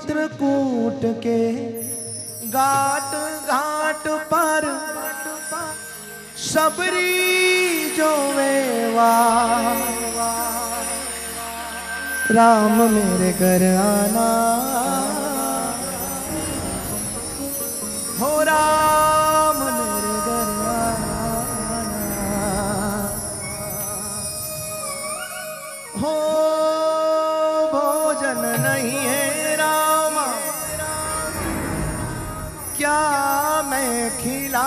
चित्रकूट के घाट घाट पर सबरी जो वेवा राम मेरे घर आना हो राम मेरे घर आना हो भोजन नहीं है राम क्या मैं खिलाऊं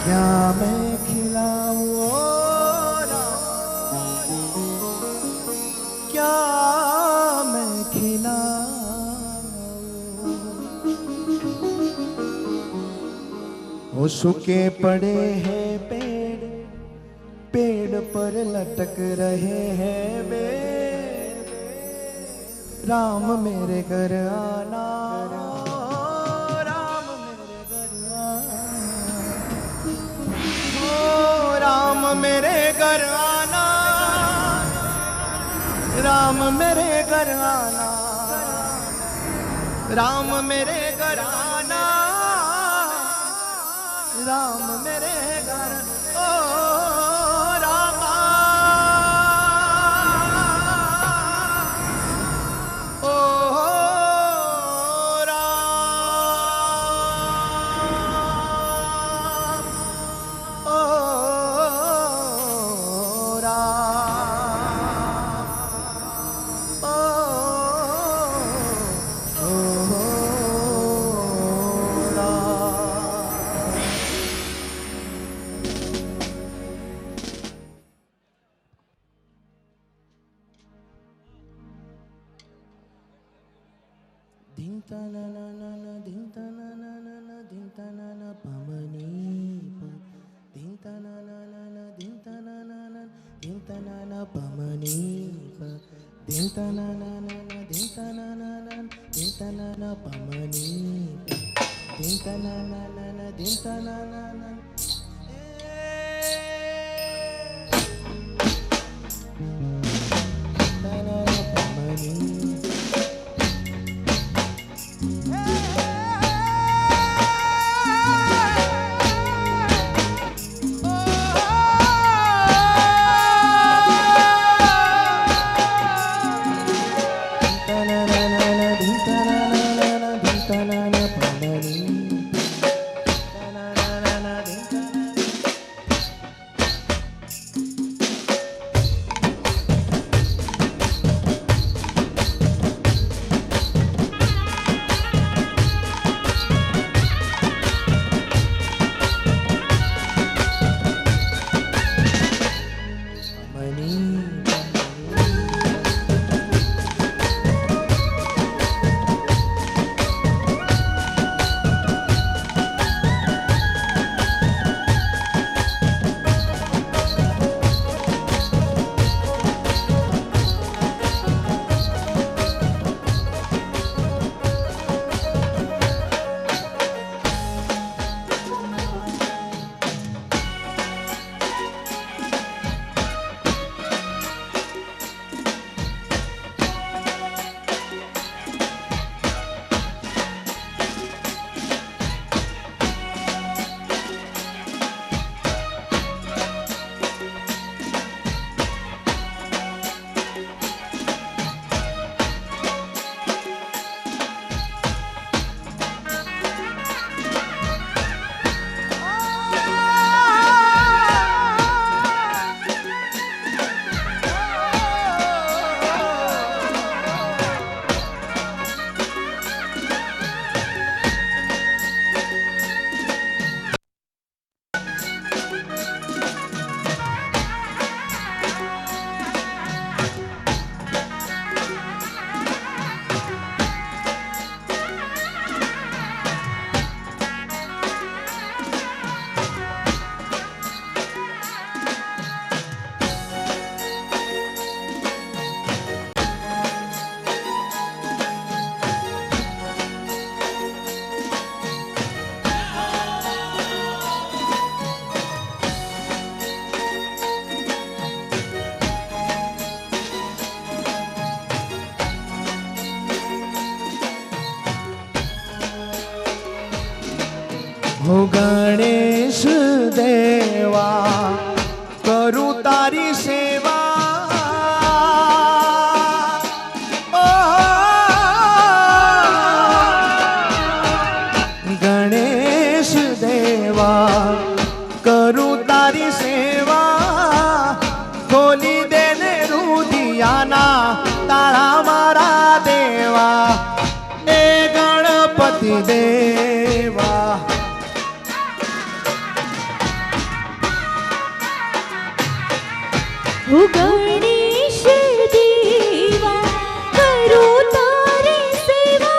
क्या मैं खिलाऊं क्या मैं खिलाऊं वो सूखे पड़े हैं पेड़ पेड़ पर लटक रहे हैं बेर राम मेरे घर आना राम मेरे घर आना ओ राम मेरे घर आना राम मेरे घर आना राम मेरे घर आना राम मेरे घर ओ रामा ओ राम ओ हो गणेश देवा करूं तारी सेवा ओ गणेश देवा करूं तारी सेवा खोली देने रुदियाना ताळा मारा देवा ए गणपति देवा ओ गणेश देवा करूं तारी सेवा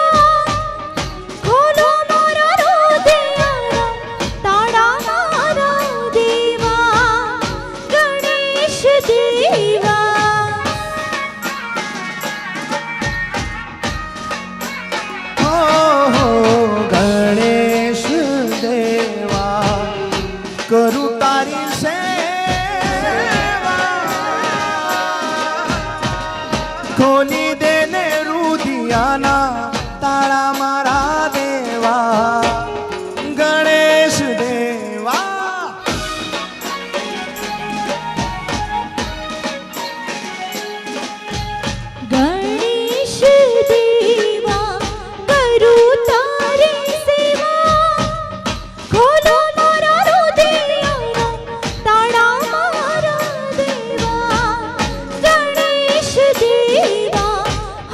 खोलो मारा हृदयाना ताळा मारा देवा गणेश देवा गणेश देवा करूं तारी सेवा खोली देने रुदियाना ताळा मारा देवा गणेश देवा गणेश देवा करूं तारी सेवा खोलो मारा हृदयाना ताळा मारा देवा गणेश देवा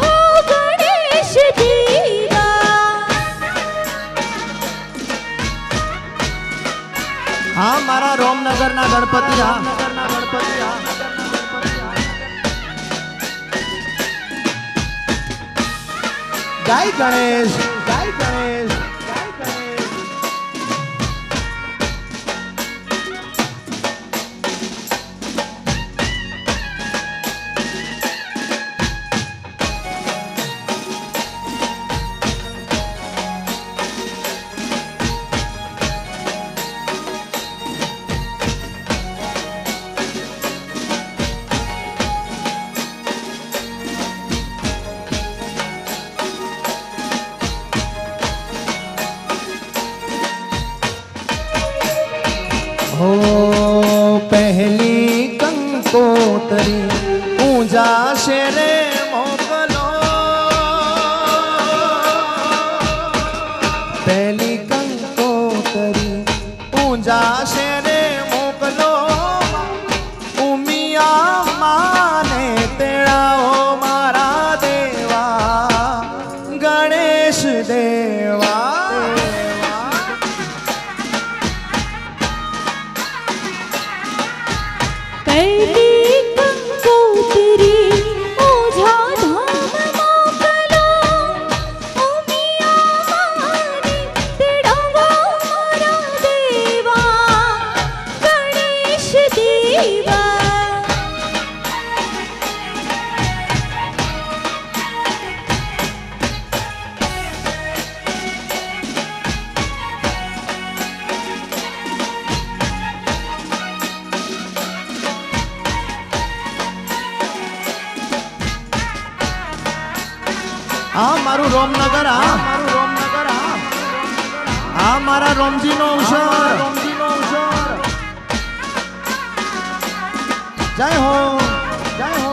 हो गणेश देवा हाँ मारा रोमनगर ना गणपति हाँ जय गणेश जय गणेश जय गणेश हो पहली कंकोतरी ऊंजा शेरे मोकलो पहली कंकोतरी ऊंजा शेरे मोकलो उमिया माने तेरा ओ मारा देवा गणेश देवा कैली कंकोतरी ओझा धाम मोकलो उमिया माने तेड़ावा मारा देवा गणेश देवा આ મારું રોમનગર આ મારા રોમજીનો અવસર જય હો જય હો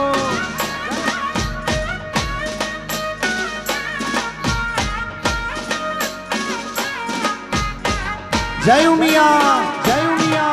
જય ઉમિયા જય ઉમિયા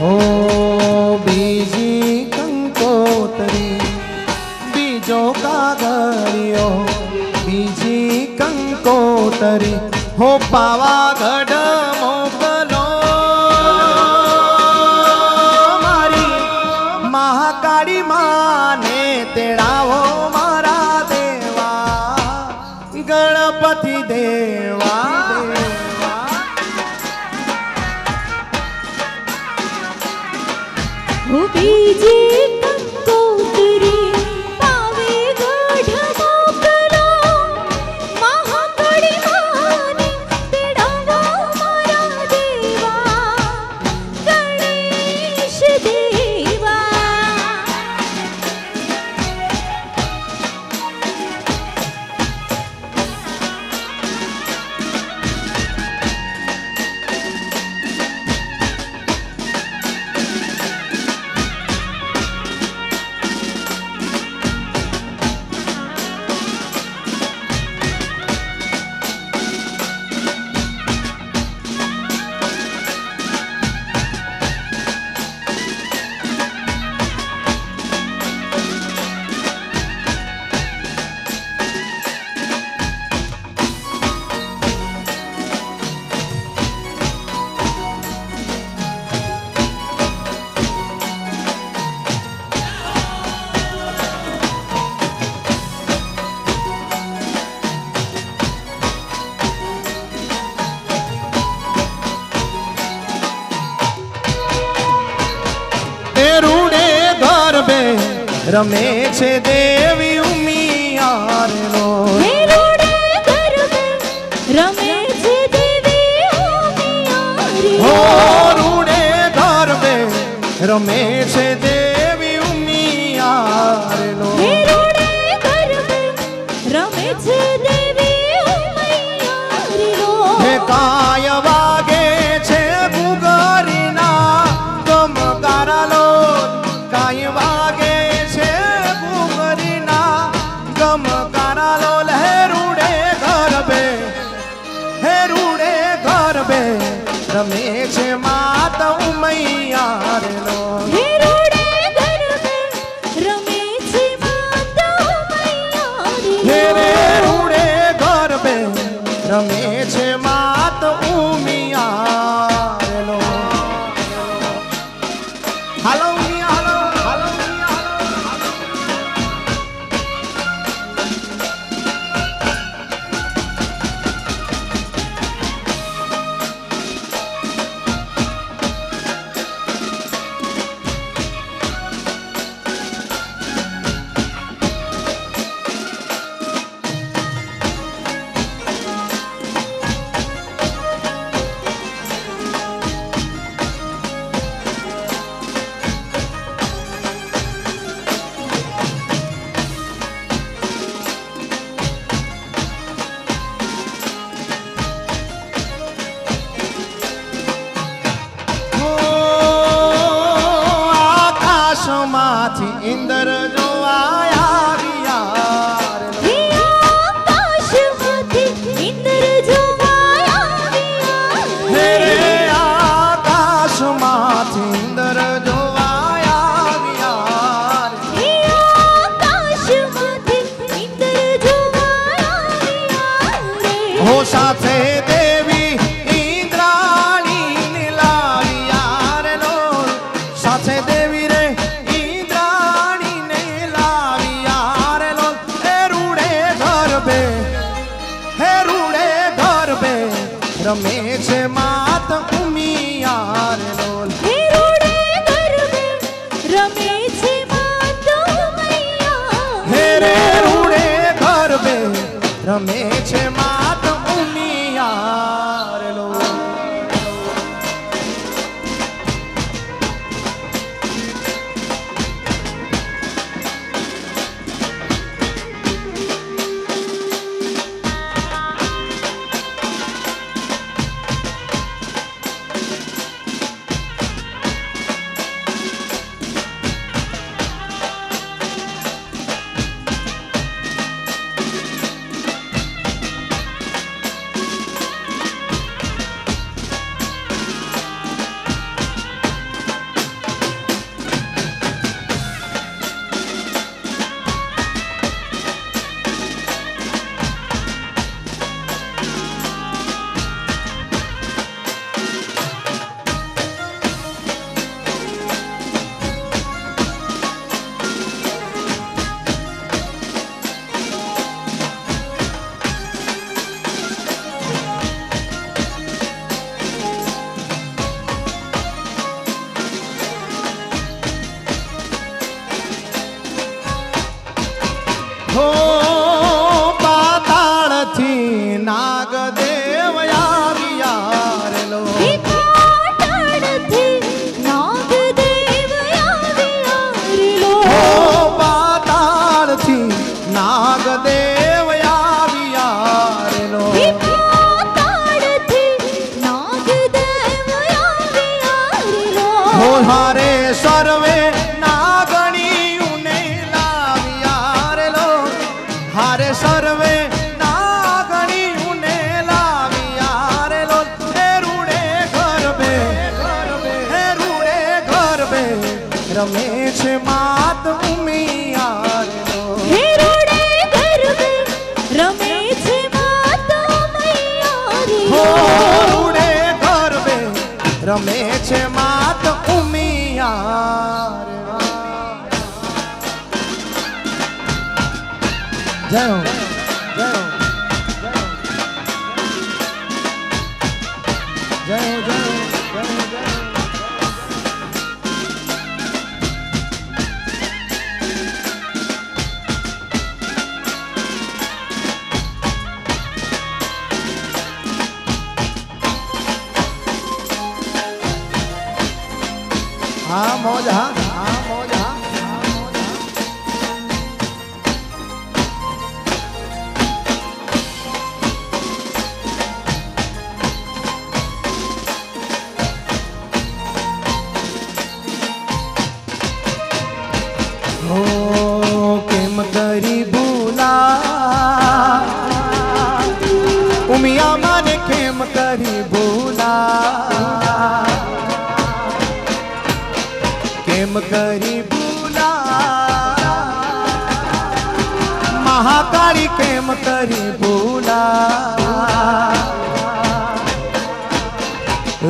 हो बीजी कंकोतरी बीजो कागरियो बीजी कंकोतरी हो पावागढ़ मोकलो मारी महाकाली माने तेड़ावो मारा देवा गणपति देवा बीजी कंकोतरी રમે છે દેવી ઉમિયારનો હે રૂડે ગરબે રમે છે દેવી ઉમિયારી હો રૂડે ગરબે રમે છે દેવી ઉમિયારનો હે રૂડે ગરબે રમે છે દેવી ઉમિયારી હે કાય વાગે છે ગુગરીના ગમકારાલો કાય વાગે છે ગુગરીના ગમકારાલો હે રૂડે ગરબે રમે છે માત ઉમૈયારનો હે રૂડે ગરબે રમે છે માતા ઉમિયારી હે રે રૂડે ગરબે રમે છે માત ઉમિયારનો હાલો ઉમિયા હાલો ઉમિયા આકાશમાંથી ઇન્દ્ર જો આયા હે આકાશમાંથી ઇન્દ્ર જોવા આવ્યા હે આકાશમાંથી ઇન્દ્ર જો આયા હે આકાશમાંથી ઇન્દ્ર જોવા આવ્યા હો સાથે દેવી ઇન્દ્રાણી ને લાવ્યા રે લો સાથે દેવી રે ઇન્દ્રાણી ને લાવ્યા રે લો હે રૂડે ગરબે રમે છે માત ઉમિયાર લો હે રૂડે ગરબે રમે છે માતા ઉમિયા હે રે રૂડે ગરબે રમે છે માત ઉમિયાર લો હો પાતાળથી નાગદેવ આવ્યા રે લો હે પાતાળથી નાગદેવ આવ્યા રે લો હો પાતાળથી નાગદેવ આવ્યા રે લો હે પાતાળથી નાગદેવ આવ્યા રે લો હો હારે સર્વે નાગણીઓને લાવ્યા રે લો હારે સર્વે નાગણીઓને લાવ્યા રે લો હે રૂડે ગરબે રમે છે માત ઉમિયાર લો હે રૂડે ગરબે રમે છે માતા ઉમિયારી હો રૂડે ગરબે રમે છે માત ઉમિયાર જય હો જય હો જય હો જય હો જય હો हाँ मौज हाँ हाँ मौज हाँ हो केम करी भूला उमिया माने केम करी भूला केम करी भूला महाकाली केम करी भूला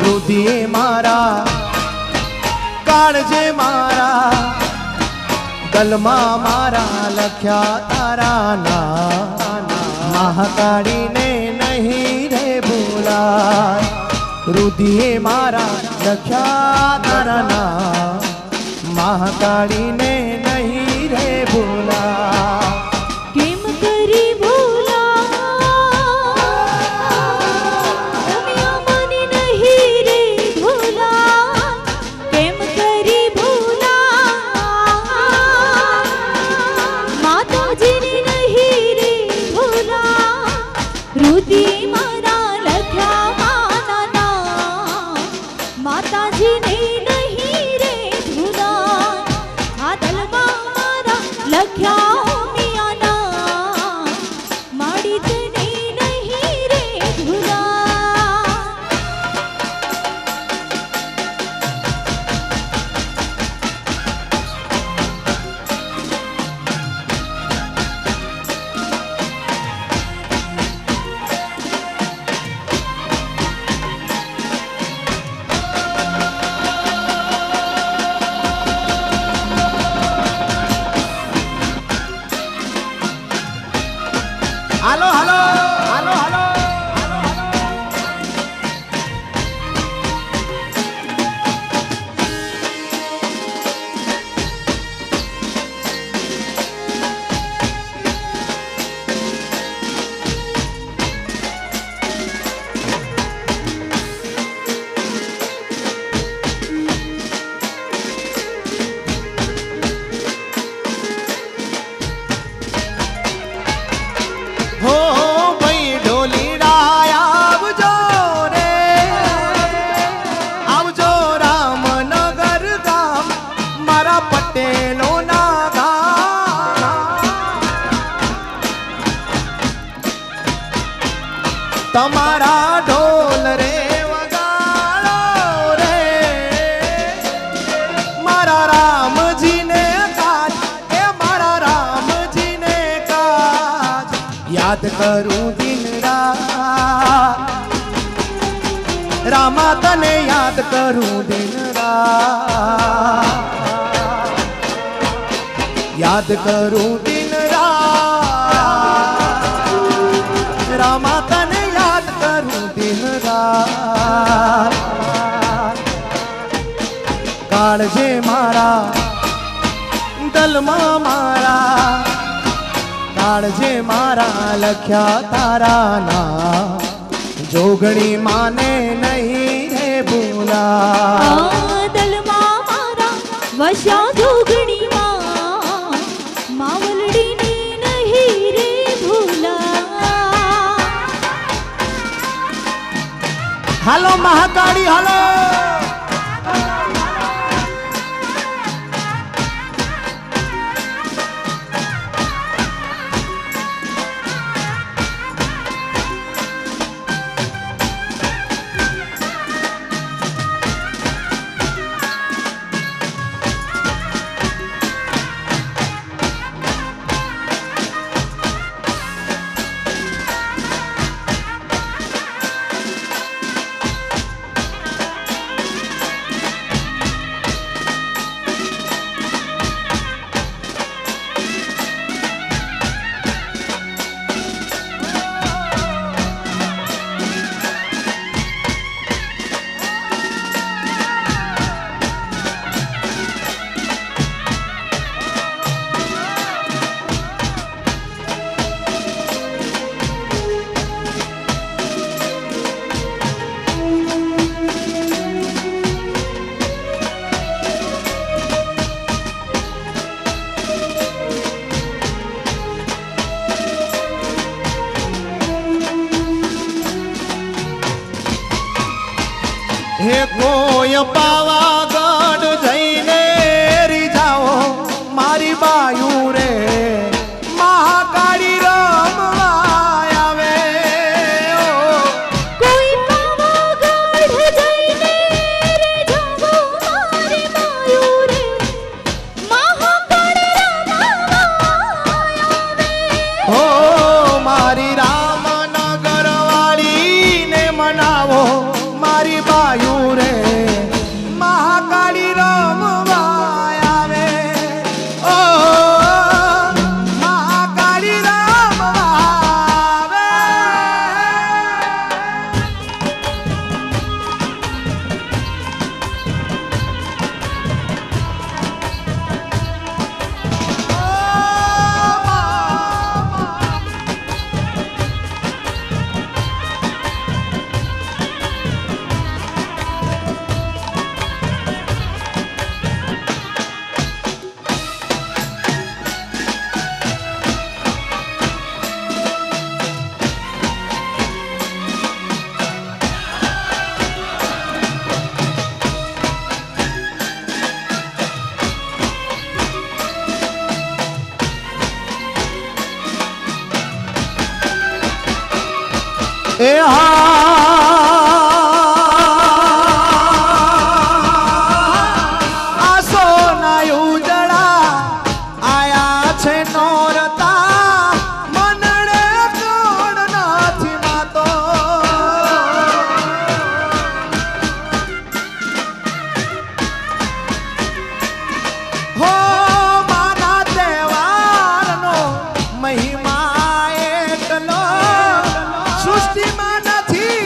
रुधिए मारा काळजे मारा कलमा मारा लख्या तारा ना महाकाली ने नहीं रे भूला रुधिए मारा लख्या तारा ना महाकाली ने नहीं रे भूला केम करी भूला उमिया माने नहीं रे भूला केम करी भूला माताजी ने नहीं रे भूला रुदी मारा लख्या माना ना माताजी ने नहीं रे भूला आ दलमा मारा लख्या मिया ना माड़ी तने नहीं रे भूला હાલો હાલો હાલો હાલો हो भाई ढोलीड़ा आवजो रे आवजो रामनगर गाम मारा पटेलो ना गाम તમારા ઢોલ રે વગાડો રે મારા રામજીને કાજ એ મારા રામજીને કાજ याद करूं दिन रात रामा तने याद करूं दिन रात याद करूं दिन रात रामा तने याद करूं दिन रात काळजे मारा दलमा मारा काळजे मारा लख्या तारा ना जोगणी माने नहीं रे भूला दलमा मारा वशा जोगणी मावलड़ी ने नहीं रे भूला हालो महाकाली हालो હે કોઈ પાવાગઢ જઈને રીજાઓ મારી બાયુ રે મહાકાળી રમવા આવે ઓ. કોઈ પાવાગઢ જઈને રે જાવો મારી બાયુ રે મહાકાળી રમવા આવે. હો મારી રામનગર વાળીને મનાવો મારી બાયુ રે મહાકાળી રમવા આવે ઓ મહાકાળી રમવા આવે. એ આ સોના ઉજળા આયા છે નોરતા મનડે કોણ નથી માતો. હો માના તહેવારનો મહિમા એટલો સૃષ્ટિમાં નથી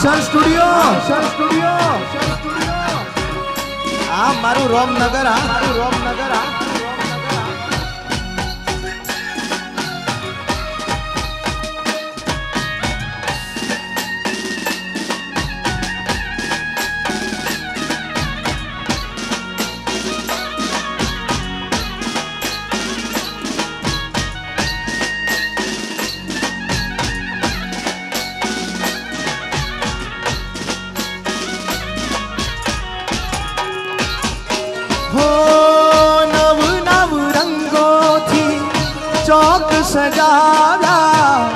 આશા સ્ટુડિયો આ મારું રોમનગર ચોક સજાવ્યા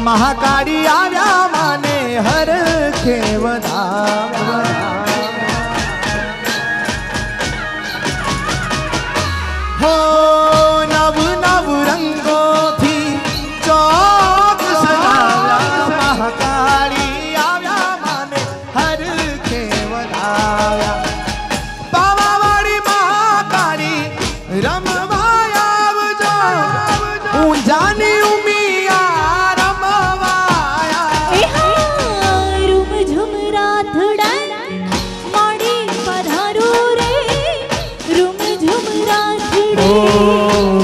મહાકાળી આવ્યા માને હર ખેવદાવ્યા હો નવ નવ રંગોથી ચોક સજાવ્યા મહાકાળી આવ્યા માને હર ખેવદાવ્યા પાવાવાળી મહાકાળી રમવા જાની ઉમિયા રમવાયા રૂમ ઝુમરા થડા માડી પધારો રે રૂમ ઝુમરા થડે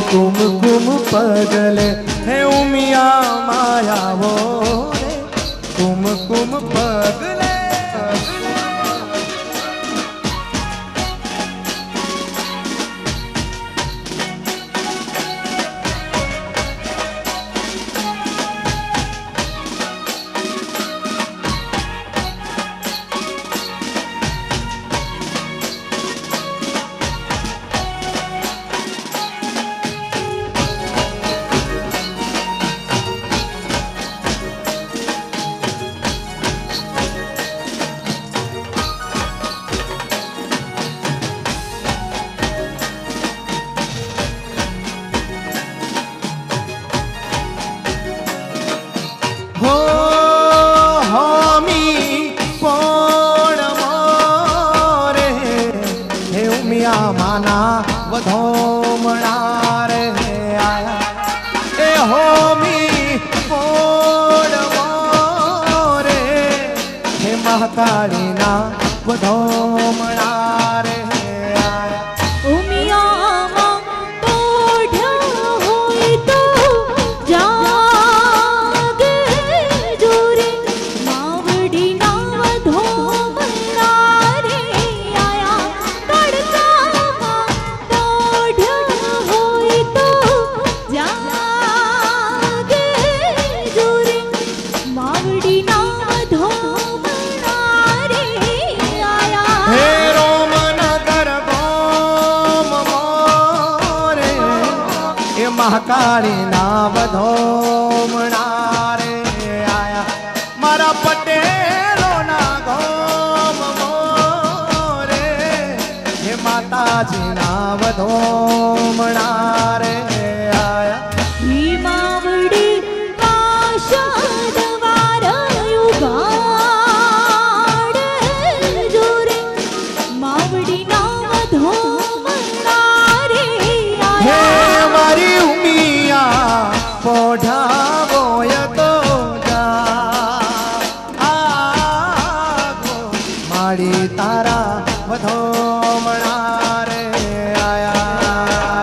કુમકુમ પગલે હે ઉમિયા માયાવો રે કુમકુમ પગલે હો હોમી પોણમો રે હે ઉમિયા માના વધોમણા રે આયા એ હોમી પોણમો રે હે મહાકાળીના વધોમણા રે આયા ઉમિયામાં પોઢ્યા હોય તો જાગ જોરે માવડી ના ધોમણા રે આયા તડકામાં પોઢ્યા હોય તો જાગ જોરે માવડી ના ધોમણા રે આયા હે રોમનગર ગોમ મોરે એ મહાકાળી ના વધોમણા રે આયા મારા પટેલો ના ગોમ મોરે હે માતાજી ના વધોમણા રે આયા ભીમાવડી પાશાદવાર યુગાડ જોરે માવડી ના ધોમણા રે હે આયા મારી ઉમિયા પોઢાવોય તો આગો મારી તારા વધોમણા રે આયા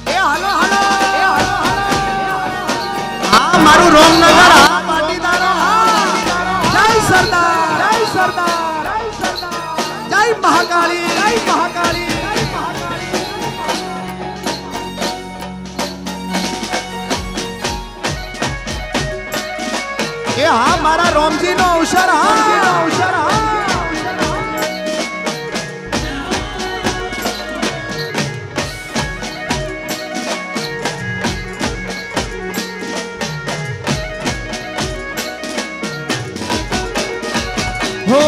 એ હાલો હાલો આ મારું રોમનગર આ પાટીદારો જય સરદાર જય મહાકાળી એ હા મારા રોમજી નો અવસર હો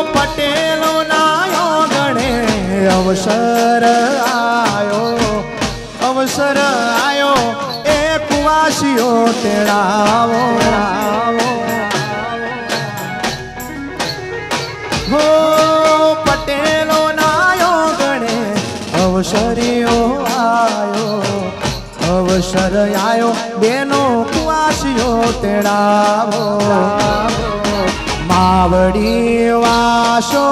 પટેલો ના ગણે અવસર આયો એ કુવાસીઓ તેડાવો હો પટેલો ના ગણે અવસરીઓ આયો અવસર આયો બેનો કુવાસીઓ તેડાવો માવડી વાસો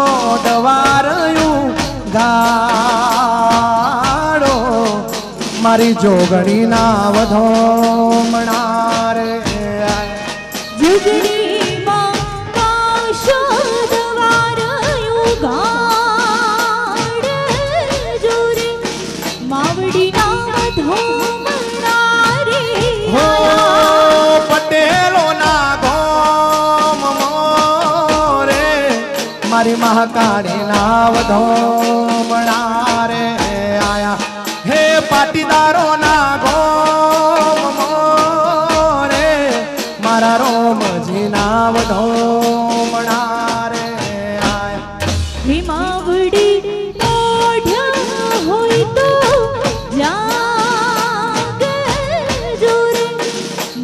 દવારયું ગાડો મારી જોગણી ના વધોમણા રે જુગડીમાં વાસો દવારયું ગાડ જોરે માવડીના ધોમણા રે હો પટેલો ના ગોમ મોરે મારી મહાકાળી ના વધોમણા રે આયા હે પાટીદારો ના ગોમ મોરે મારા રોમજી ના વધોમણા રે આયા હે માવડી ઓઢ્યા હોય તો જાગ જોરે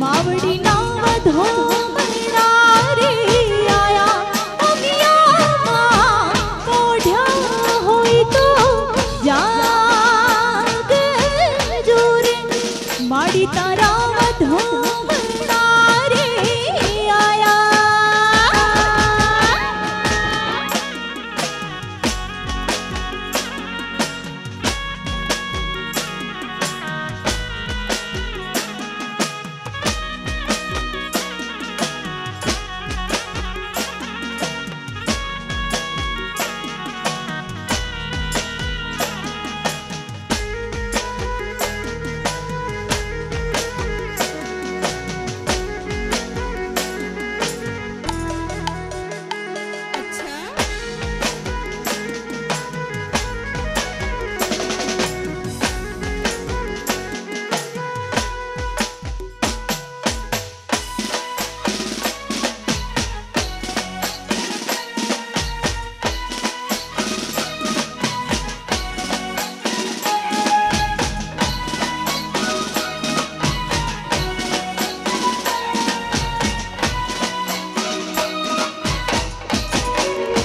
માવડીના ધોમણા રે આયા અમિયામાં ઓઢ્યા હોય તો જાગ જોરે માડી તારા ધોમણા રે આયા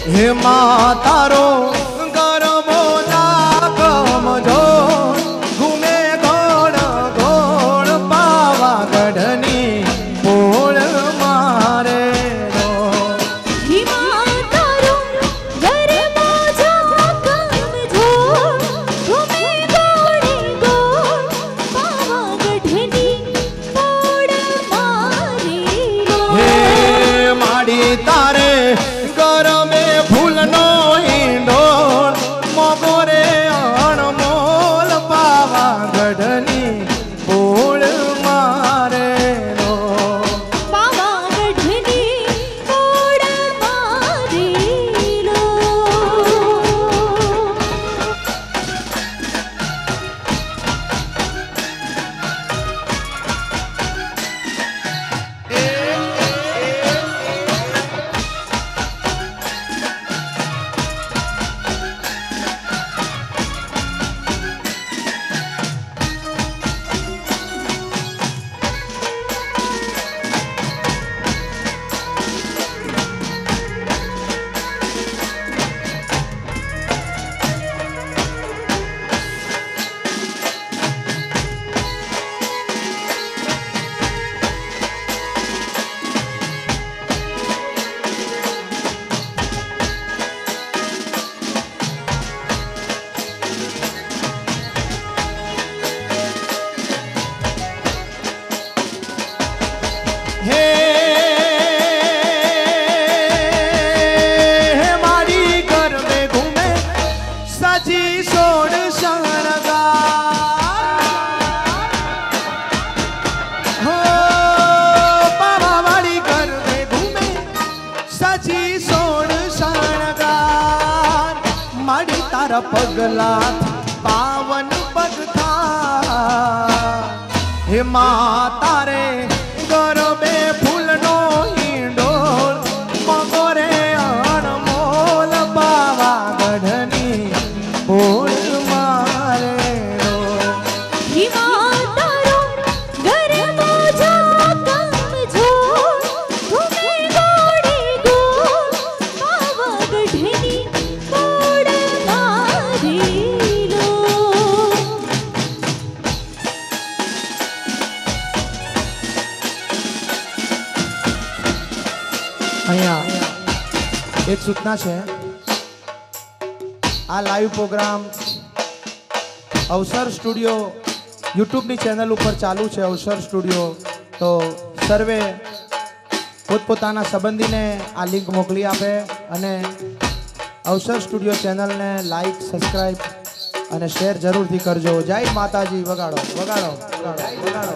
હે માતારો ગરબો ના ગમજો ઘૂમે ગોળ ગોળ પાવાગઢની પોળ મારે રો હિમા તારો ગરબા જા કમજો ઘૂમે ગોળે ગોળ પાવાગઢની પોળ મારી રો હે માડી તારે ગરમે ફૂલનો ઈંડોળ મોગોરે અણમોલ પાવાગઢની પોળ મારે રો પાવાગઢની પોળ મારી લો હે મારી ગરબે ઘૂમે સાજી સોડ શણગાર હો પાવાવાળી ગરબે ઘૂમે સાજી સોડ શણગાર માડી તારા પગલા પાવન પગથા હે મા તારે ગરબે ફૂલનો ઈંડોળ મગોરે અણમોલ પાવાગઢની પોળ મારે રો હિમા તારો ગરબા જા કમજો ઘૂમે ગોળે ગોળ પાવાગઢની પોળ મારી લો અહીંયા એક સૂચના છે, આ લાઈવ પ્રોગ્રામ અવસર સ્ટુડિયો યુટ્યુબની ચેનલ ઉપર ચાલુ છે, અવસર સ્ટુડિયો. તો સર્વે પોતપોતાના સંબંધીને આ લિંક મોકલી આપે અને અવસર સ્ટુડિયો ચેનલને લાઈક, સબસ્ક્રાઈબ અને શેર જરૂરથી કરજો. જય માતાજી. વગાડો વગાડો વગાડો વગાડો.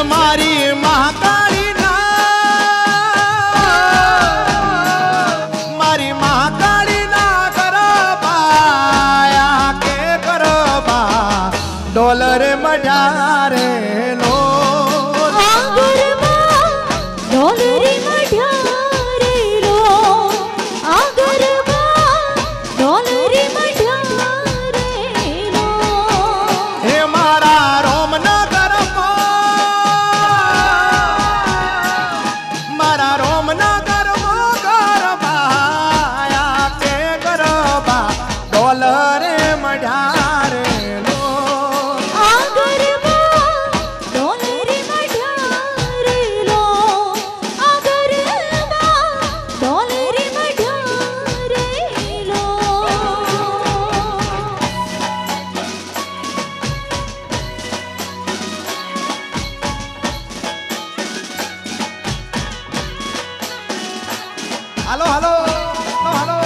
મારી મહાકાળી ના, મારી મહાકાળી ના ગરબા કે ગરબા ડોલર મઢ્યા રે લો. આ ગરબા ડોલરે મઢ્યા રે લો. આ ગરબા ડોલરે મઢ્યા રે લો. હે મારા રોમના હાલો હાલો હાલો.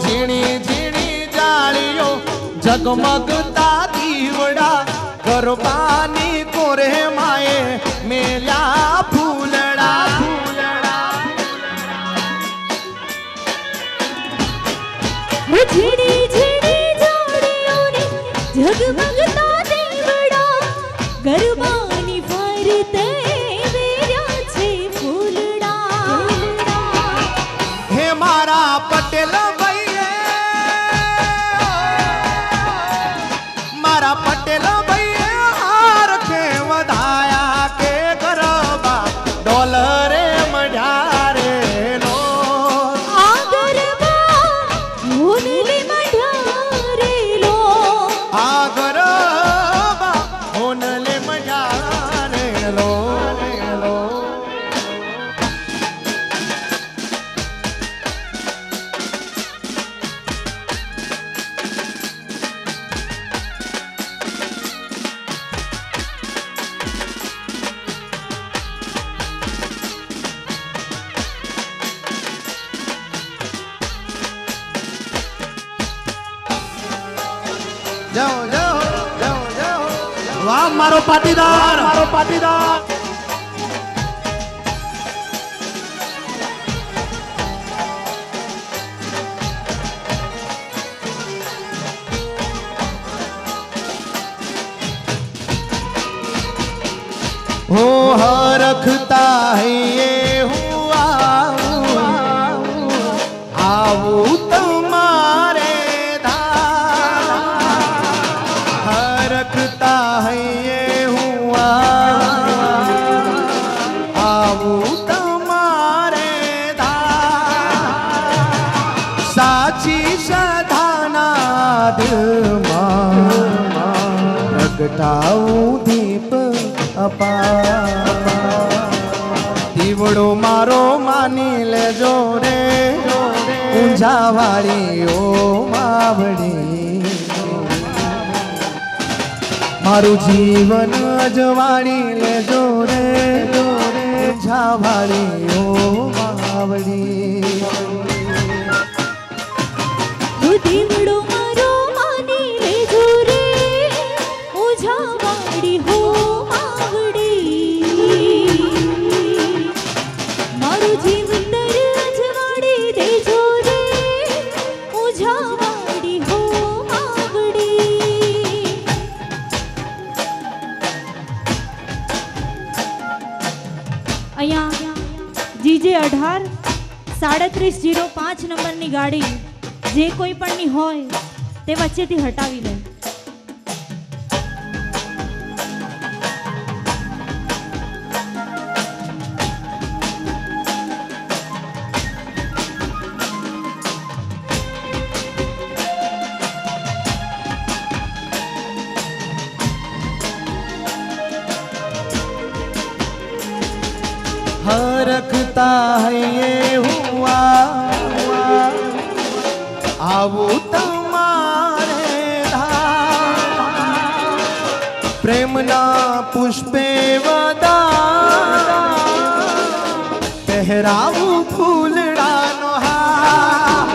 ઝીણી ઝીણી જાળીઓ ઝગમગતા દીવડા ગરબાની કોરે માએ મેલ્યા ફૂલડા. ઝીણી ઝીણી જાળીઓને ઝગમગતા દીવડા ગરબાની ફરતે વેર્યા છે ફૂલડા. હે મારા પટેલ ભાઈએ, મારા પટેલ ભાઈએ હાર કે વધાયા કે ગરબા ડોલરે મઢ્યા રે લો. આ ગરબા હોનલે મઢ્યા રે લો. આ ગરબા હોનલે મઢ્યા રે લો. જાઓ જાઓ જાઓ જાઓ. વાહ મારો પાટીદાર, મારો પાટીદાર. हो हरखता है ये हुआ आऊ तुम्हारे धाम हरखता है ये हुआ आऊ तुम्हारे धाम साची सधाना दिल प्रगटाऊं दीप દીવડો મારો માની લેજો રે ઊંઝા વાળી ઓ માવડી મારું જીવન અજવાળી લેજો રે ઊંઝા વાળી ઓ માવડી દીવડો મારો માની લેજો રે ઊંઝા વાળી હો જીજે 18-3705 નંબરની ગાડી જે કોઈ પણની હોય તે વચ્ચેથી હટાવી લે. हरखता है ये हुआ आवू तुम्हारे धाम प्रेमना पुष्पे वदा પહેરાવું ફૂલડાનો હાર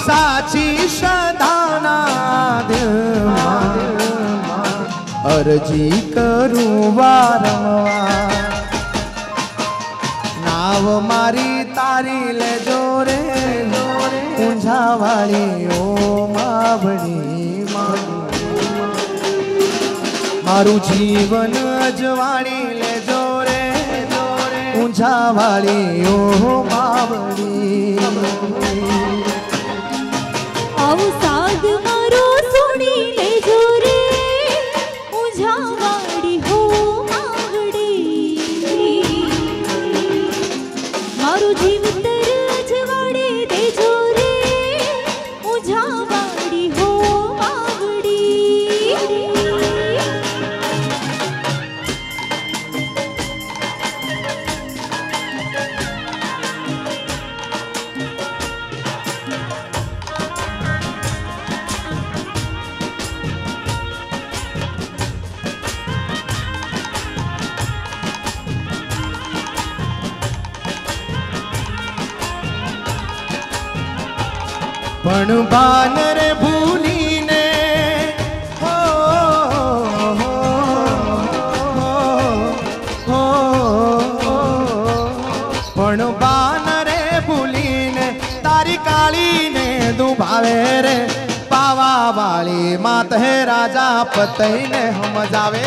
સાચી સદાના દિલમાં અરજી કરું વારંવાર નાવ મારી તારી લેજો રે ઊંઝા વાળી ઓ માવડી મારું જીવન અજવાળી લેજો રે ઊંઝા વાળી ઓ માવડી આવું સાદ મારો સુણી લેજો રે ઊંઝા વાળી હો માવડી મારું જીવન અજવાળી દેજો રે ઊંઝા વાળી હો માવડી પણ બાન રે ભૂલીને હો પણ બાન રે ભૂલીને તારી કાળીને દુભાવે રે પાવા વાળી માત હે રાજા પતઈને સમજાવે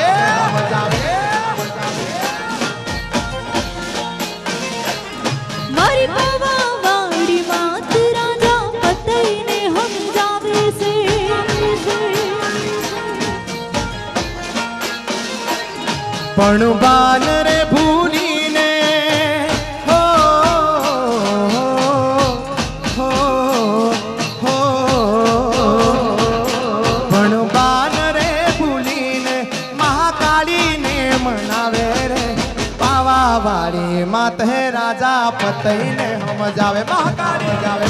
મારી પાવા વાળી માત રાજા પતઈને સમજાવે છે પણ બાન રે ભૂલીને હો પણ બાન રે ભૂલીને મહાકાળીને મનાવે રે પાવા વાળી માત હે રાજા પતઈને સમજાવે મહાકાળી જાવે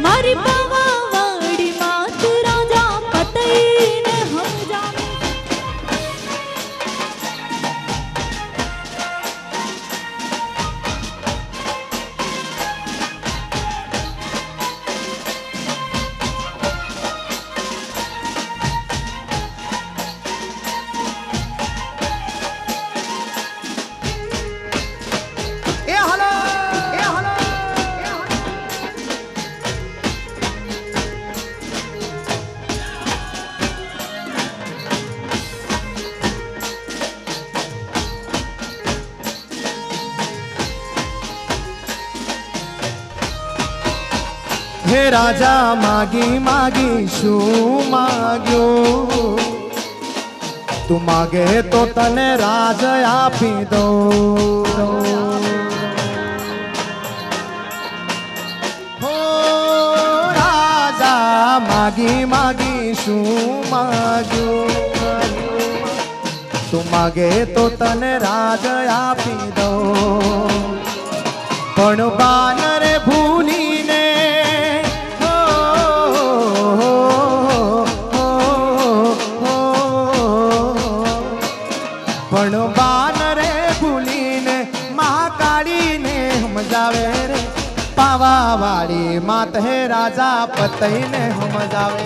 મારી પાવા વાળી માત રાજા પતઈને સમજાવે એ હલો હે રાજા માગી માગી શું માગ્યું તું માગે તો તને રાજ આપી દઉં હો રાજા માગી માગી શું માગ્યું તું માગે તો તને રાજ આપી દઉં પણ બાનરે ભૂલીને પણ બાનરે ભૂલીને મહાકાળીને સમજાવે રે પાવાવાળી માત હે રાજા પતઈને સમજાવે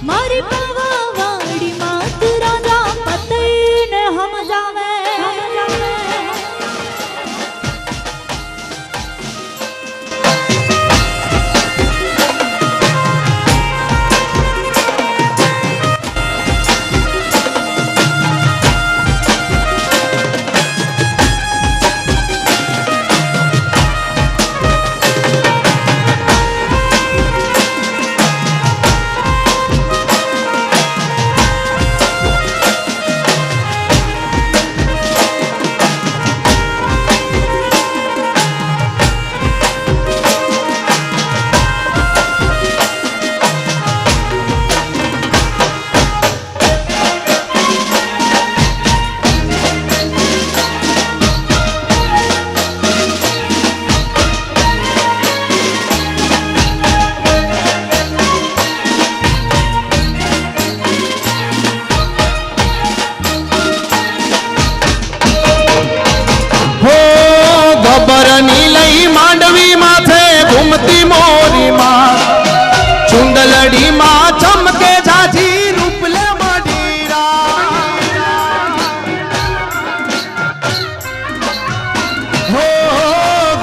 મારી પાવાવાળી માત રાજા પતઈને સમજાવે ગબરની લઈ માંડવી માથે ઘૂમતી મોરી માં ચુંદલડી માં ચમકે ઝાઝી રૂપલે મડીરા હો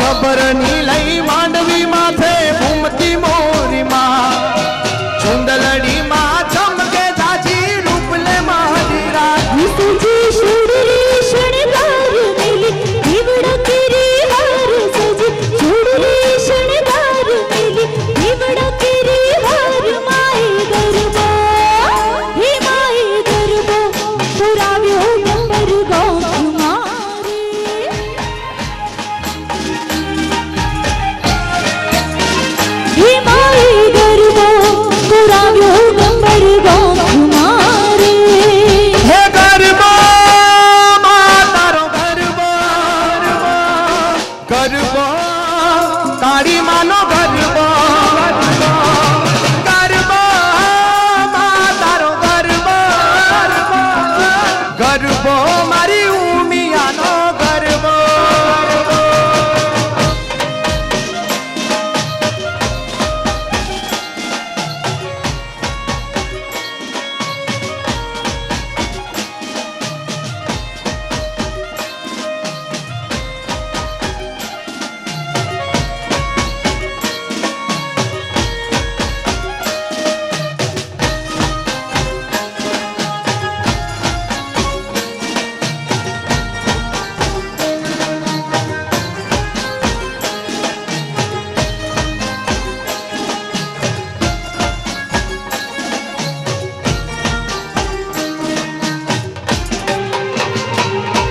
ગબરની લઈ માંડવી માથે ઘૂમતી મોરી માં ચુંદલડી માં ચમકે ઝાઝી રૂપલે મડીરા સુજી શુડી શણગાર મેલી દીવડા તેરી હાર સજી શુડી શણગાર મેલી દીવડા તેરી હાર માય ગરબો હે માય ગરબો પુરાવ્યો ગંબર ગોખ મારે હે માય ગરબો પુરાવ્યો ગંબર ગોખ મારે હે ગરબો માં તારો ગરબો ગરબો કાળી માનો ગરબો ગરબો માં તારો ગરબો ગરબો મારી ઉમિયાનો ગરબો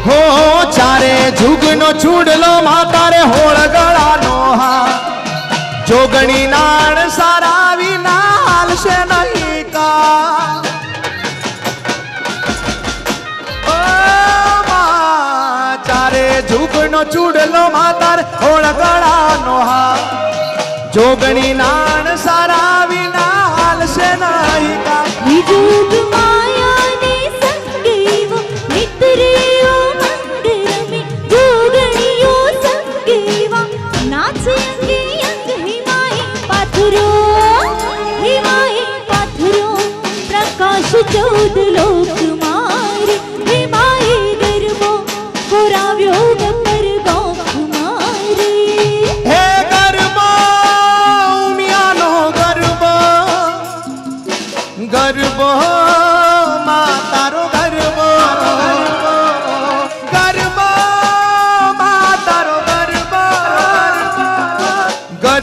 હો ચારે જુગનો ચૂડલો માતારે હોળ ગળાનો હા જોગણી નાણ સારા વિના હાલશે નહીં કા ઓ મા ચારે જુગનો ચૂડલો માતારે હોળ ગળાનો હા જોગણી નાણ સારા વિના હાલશે નહીં કા વિજુગ માયાને સંગેવો મિત્રેઓ મંદિર મે જોગણીઓ સંગેવા નાચે અંગે અંગ હિમાય પાથરો પ્રકાશ ચૌદ લોક મારે હિમાય ગરબો પુરાવ્યો ગંબર ગોખ મારે હે ગરબો ઉમિયાનો ગરબો ગરબો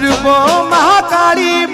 ગરબો મહાકાળી